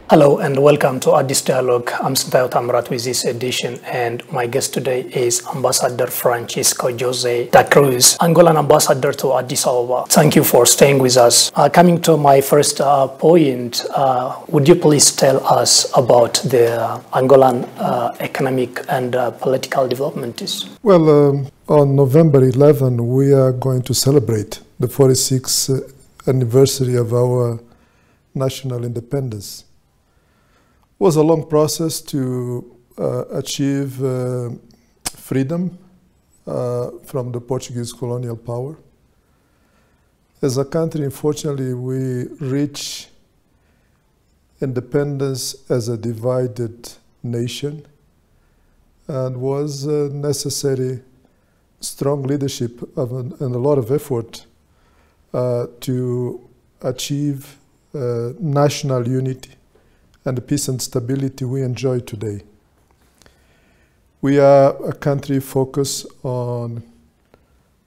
Hello and welcome to Addis Dialogue. I'm Sintayo Tamrat with this edition, and my guest today is Ambassador Francisco Jose da Cruz, Angolan ambassador to Addis Ababa. Thank you for staying with us. Coming to my first point, would you please tell us about the Angolan economic and political developments? Well, on November 11, we are going to celebrate the 46th anniversary of our national independence. It was a long process to achieve freedom from the Portuguese colonial power. As a country, unfortunately, we reached independence as a divided nation, and was necessary strong leadership and a lot of effort to achieve national unity and the peace and stability we enjoy today. We are a country focused on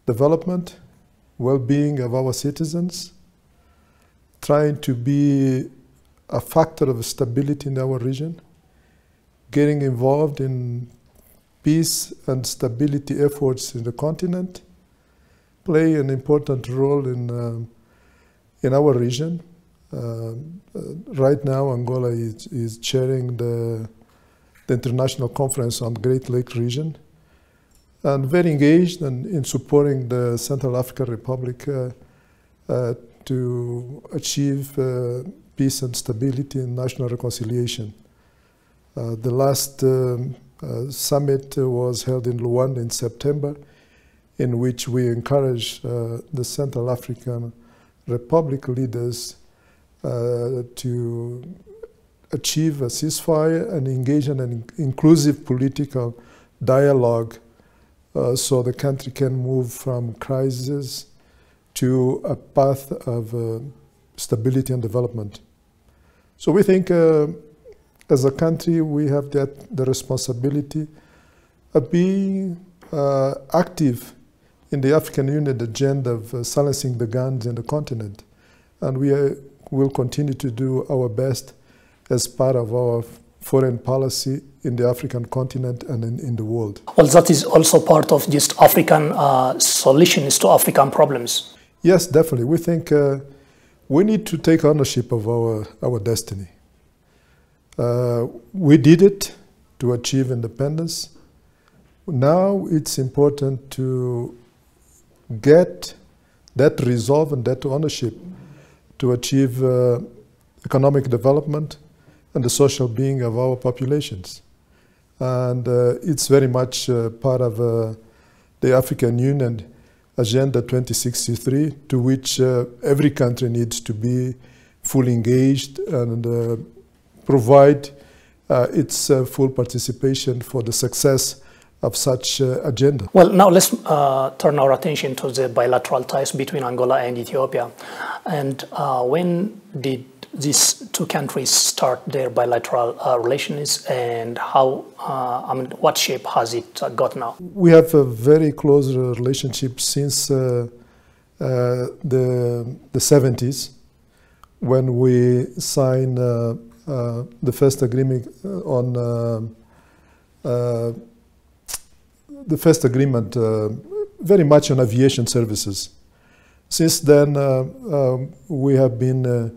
development, well-being of our citizens, trying to be a factor of stability in our region, getting involved in peace and stability efforts in the continent, play an important role in our region. Right now, Angola is chairing the International Conference on Great Lakes region, and very engaged in supporting the Central African Republic to achieve peace and stability and national reconciliation. The last summit was held in Luanda in September, in which we encouraged the Central African Republic leaders to achieve a ceasefire and engage in an inclusive political dialogue so the country can move from crisis to a path of stability and development. So we think as a country we have the responsibility of being active in the African Union agenda of silencing the guns in the continent, and we'll continue to do our best as part of our foreign policy in the African continent and in the world. Well, that is also part of just African solutions to African problems. Yes, definitely. We think we need to take ownership of our destiny. We did it to achieve independence. Now it's important to get that resolve and that ownership to achieve economic development and the social being of our populations. And it's very much part of the African Union Agenda 2063, to which every country needs to be fully engaged and provide its full participation for the success of such agenda. Well, now let's turn our attention to the bilateral ties between Angola and Ethiopia. And when did these two countries start their bilateral relations, and how, what shape has it got now? We have a very close relationship since the 70s, when we signed the first agreement on very much on aviation services. Since then, we have been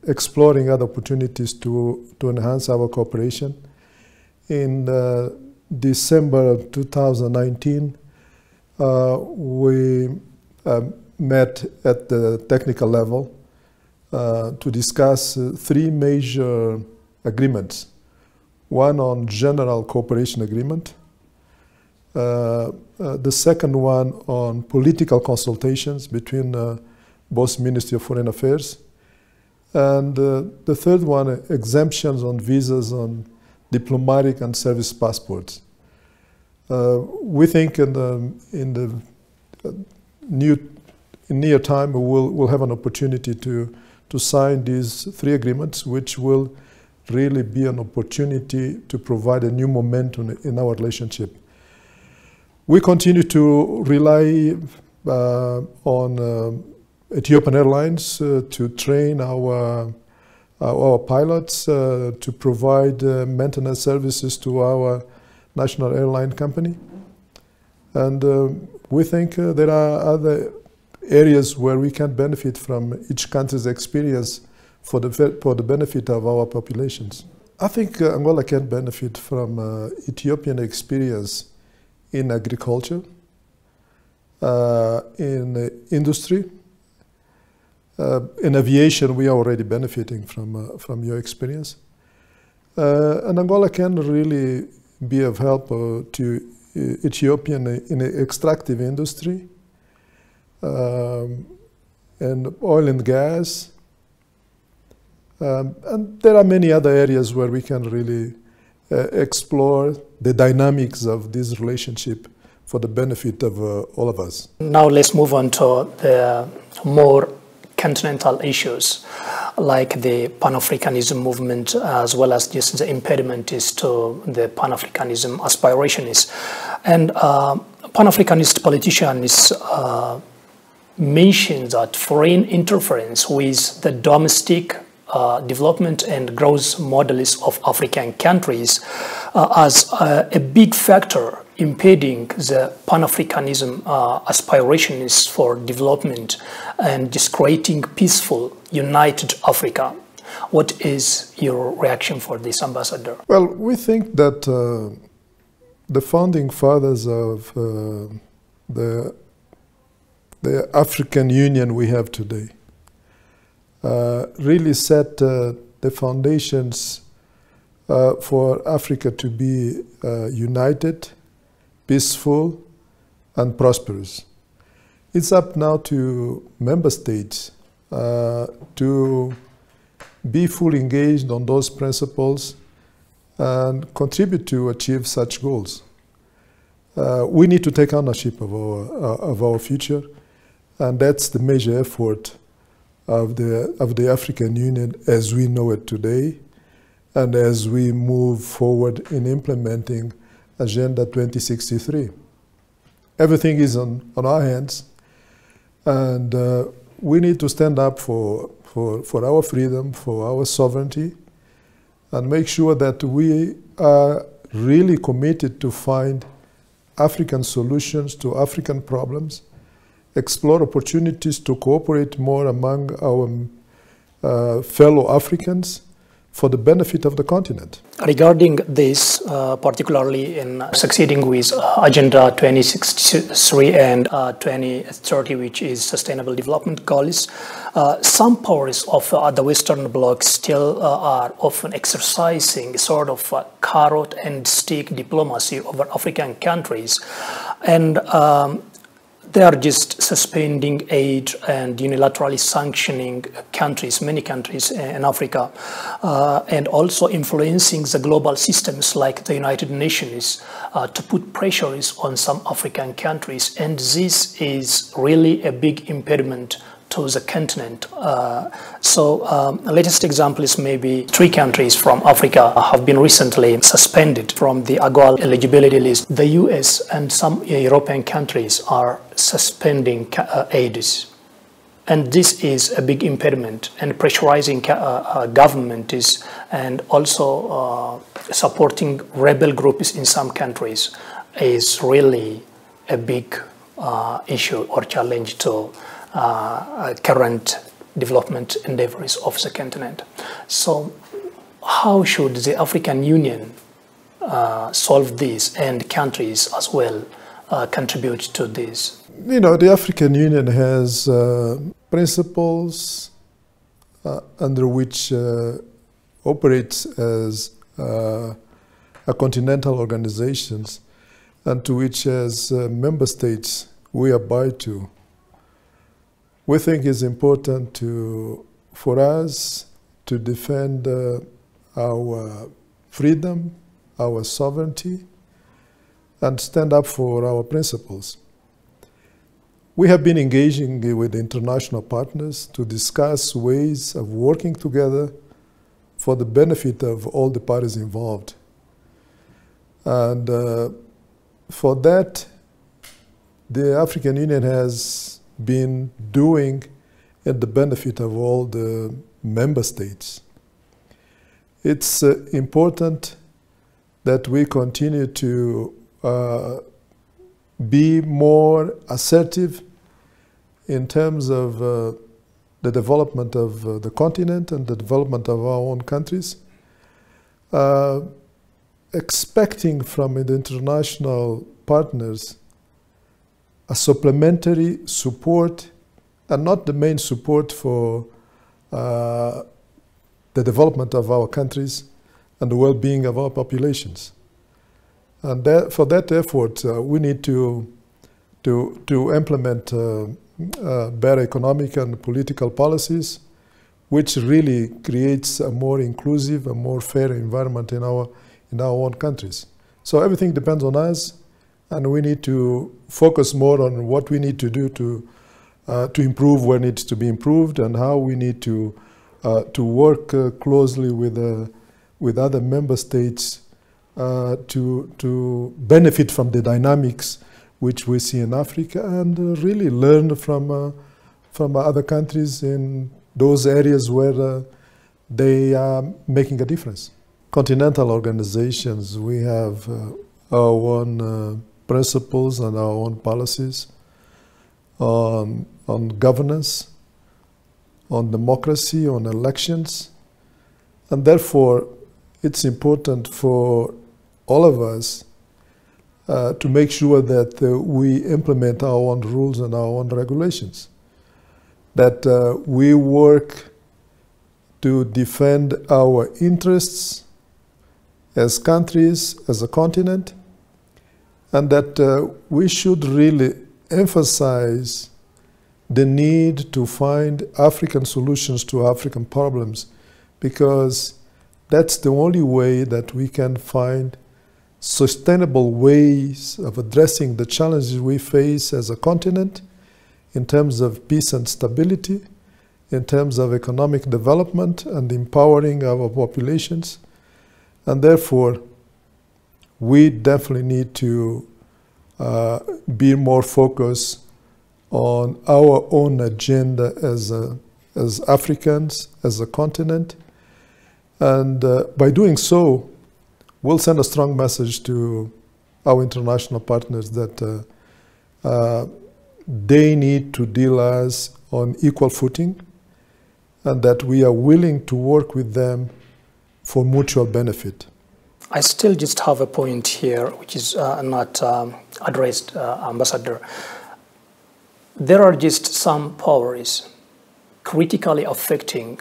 exploring other opportunities to enhance our cooperation. In December of 2019, we met at the technical level to discuss three major agreements. One on general cooperation agreement, the second one on political consultations between both Ministry of Foreign Affairs, and the third one, exemptions on visas on diplomatic and service passports. We think in the near time we'll have an opportunity to sign these three agreements, which will really be an opportunity to provide a new momentum in our relationship. We continue to rely on Ethiopian Airlines to train our our pilots to provide maintenance services to our national airline company. And we think there are other areas where we can benefit from each country's experience for the benefit of our populations. I think Angola can benefit from Ethiopian experience in agriculture, in industry. In aviation, we are already benefiting from your experience. And Angola can really be of help to Ethiopian in the extractive industry, and oil and gas. And there are many other areas where we can really explore the dynamics of this relationship for the benefit of all of us. Now let's move on to the more continental issues, like the Pan-Africanism movement, as well as just the impediment is to the Pan-Africanism aspirations. And Pan-Africanist politicians mention that foreign interference with the domestic development and growth models of African countries as a big factor impeding the Pan-Africanism aspirations for development and just creating peaceful, united Africa. What is your reaction for this, Ambassador? Well, we think that the founding fathers of the African Union we have today really set the foundations for Africa to be united, peaceful, and prosperous. It's up now to member states to be fully engaged on those principles and contribute to achieve such goals. We need to take ownership of our future, and that's the major effort of the African Union as we know it today, and as we move forward in implementing Agenda 2063. Everything is on our hands, and we need to stand up for our freedom, for our sovereignty, and make sure that we are really committed to find African solutions to African problems, explore opportunities to cooperate more among our fellow Africans for the benefit of the continent. Regarding this, particularly in succeeding with Agenda 2063 and 2030, which is Sustainable Development Goals, some powers of the Western Bloc still are often exercising sort of carrot and stick diplomacy over African countries, and they are just suspending aid and unilaterally sanctioning countries, many countries in Africa, and also influencing the global systems like the United Nations to put pressures on some African countries. And this is really a big impediment to the continent. Latest example is maybe 3 countries from Africa have been recently suspended from the AGOA eligibility list. The US and some European countries are suspending Addis. And this is a big impediment, and pressurizing government is, and also supporting rebel groups in some countries is really a big issue or challenge to current development endeavors of the continent. So how should the African Union solve this, and countries as well contribute to this? You know, the African Union has principles under which operates as a continental organization, and to which as member states we abide to. We think it's important for us to defend our freedom, our sovereignty, and stand up for our principles. We have been engaging with international partners to discuss ways of working together for the benefit of all the parties involved. And for that, the African Union has been doing at the benefit of all the member states. it's important that we continue to be more assertive in terms of the development of the continent and the development of our own countries, expecting from the international partners a supplementary support and not the main support for the development of our countries and the well-being of our populations. And for that effort, we need to implement better economic and political policies, which really creates a more inclusive, a more fair environment in our own countries. So everything depends on us, and we need to focus more on what we need to do to improve where needs to be improved, and how we need to work closely with other member states to benefit from the dynamics which we see in Africa, and really learn from other countries in those areas where they are making a difference. Continental organizations, we have our own principles and our own policies on governance, on democracy, on elections, and therefore it's important for all of us to make sure that we implement our own rules and our own regulations, that we work to defend our interests as countries, as a continent, and that we should really emphasize the need to find African solutions to African problems, because that's the only way that we can find sustainable ways of addressing the challenges we face as a continent in terms of peace and stability, in terms of economic development and empowering our populations. And therefore, we definitely need to be more focused on our own agenda as Africans, as a continent. And by doing so, we'll send a strong message to our international partners that they need to deal us on equal footing, and that we are willing to work with them for mutual benefit. I still just have a point here which is not addressed, Ambassador. There are just some powers critically affecting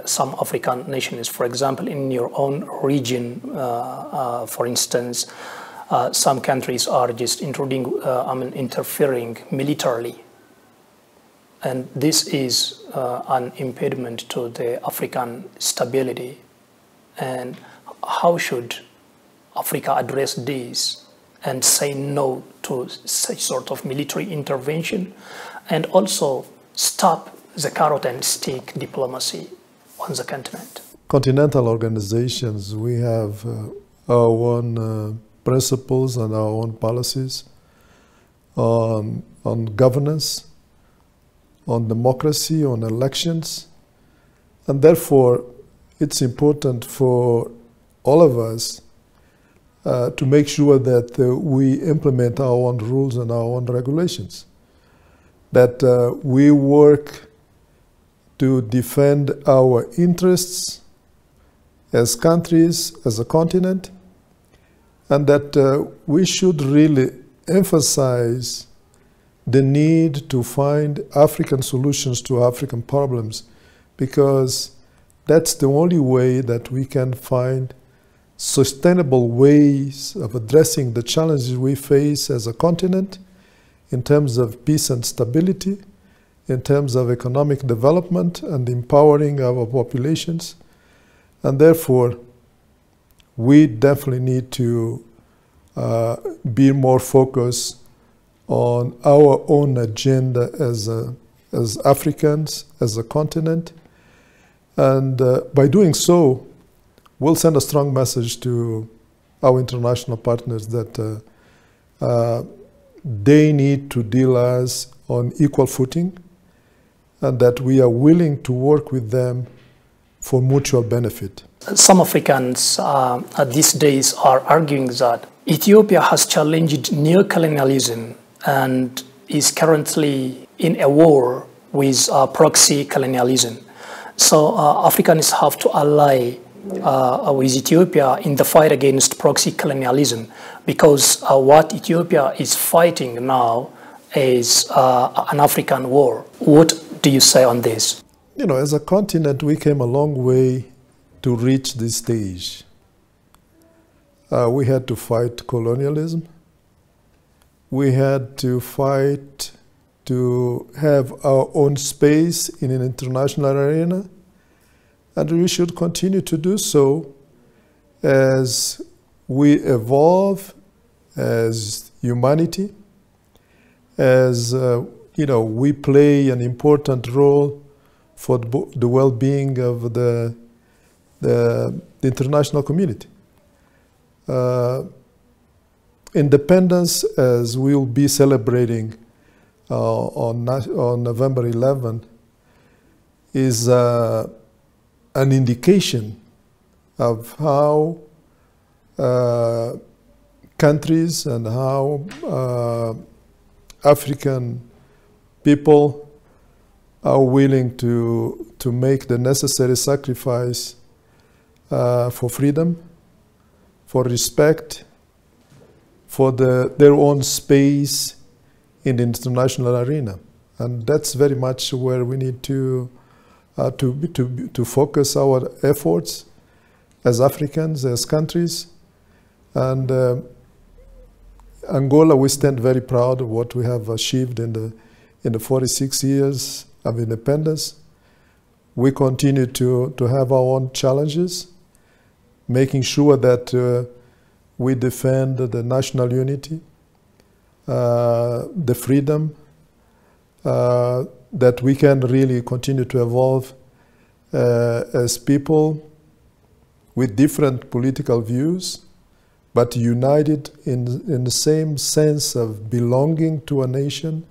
some African nations. For example, in your own region, for instance, some countries are just interfering militarily. And this is an impediment to the African stability. And how should Africa address this and say no to such sort of military intervention, and also stop the carrot and stick diplomacy on the continent? Continental organizations, we have our own principles and our own policies on governance, on democracy, on elections, and therefore it's important for all of us to make sure that we implement our own rules and our own regulations, that we work to defend our interests as countries, as a continent, and that we should really emphasize the need to find African solutions to African problems, because that's the only way that we can find sustainable ways of addressing the challenges we face as a continent in terms of peace and stability, in terms of economic development and empowering our populations. And therefore, we definitely need to be more focused on our own agenda as Africans, as a continent. And by doing so, we'll send a strong message to our international partners that they need to deal us on equal footing, and that we are willing to work with them for mutual benefit. Some Africans these days are arguing that Ethiopia has challenged neo-colonialism and is currently in a war with proxy colonialism. So Africans have to ally with Ethiopia in the fight against proxy colonialism, because what Ethiopia is fighting now is an African war. What do you say on this? You know, as a continent, we came a long way to reach this stage. We had to fight colonialism. We had to fight to have our own space in an international arena, and we should continue to do so as we evolve as humanity, as we play an important role for the well-being of the international community. Independence, as we'll be celebrating on November 11, is an indication of how countries and how African people are willing to make the necessary sacrifice for freedom, for respect, for their own space in the international arena. And that's very much where we need to focus our efforts as Africans, as countries. And Angola, we stand very proud of what we have achieved in the 46 years of independence. We continue to have our own challenges, making sure that we defend the national unity, the freedom, that we can really continue to evolve as people with different political views, but united in the same sense of belonging to a nation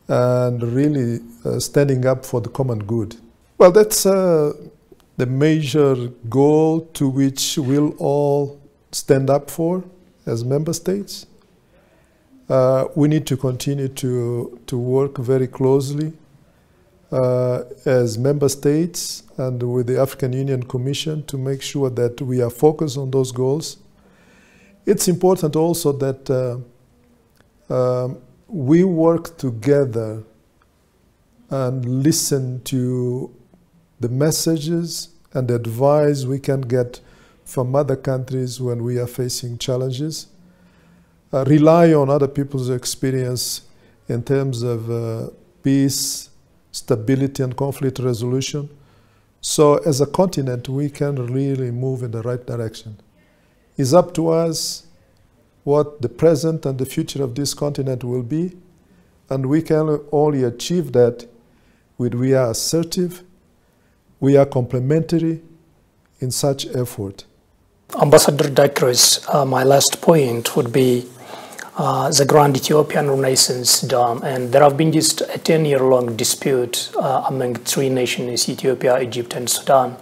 and really standing up for the common good. Well, that's the major goal to which we'll all stand up for as member states. We need to continue to work very closely as member states and with the African Union Commission to make sure that we are focused on those goals. It's important also that we work together and listen to the messages and the advice we can get from other countries when we are facing challenges. Rely on other people's experience in terms of peace, stability, and conflict resolution. So as a continent, we can really move in the right direction. It's up to us what the present and the future of this continent will be, and we can only achieve that when we are assertive, we are complementary in such effort. Ambassador Cruz, my last point would be the Grand Ethiopian Renaissance Dam, and there have been just a 10-year-long dispute among three nations, Ethiopia, Egypt, and Sudan,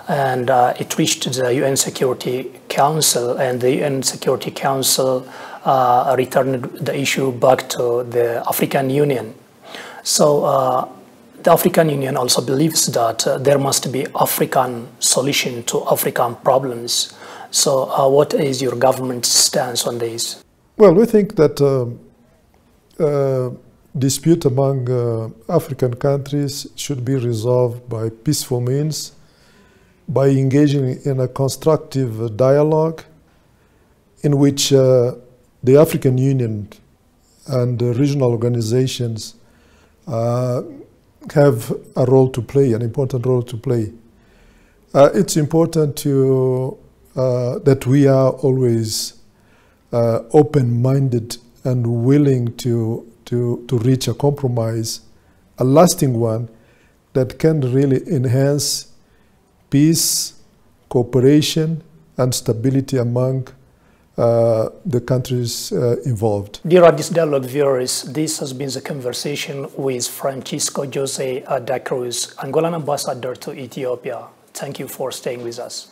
and it reached the UN Security Council, and the UN Security Council returned the issue back to the African Union. So the African Union also believes that there must be African solution to African problems. So what is your government's stance on this? Well, we think that dispute among African countries should be resolved by peaceful means, by engaging in a constructive dialogue in which the African Union and the regional organizations have a role to play, an important role to play. It's important that we are always open-minded and willing to reach a compromise, a lasting one that can really enhance peace, cooperation, and stability among the countries involved. Dear Addis Dialogue viewers, this has been the conversation with Francisco Jose da Cruz, Angolan ambassador to Ethiopia. Thank you for staying with us.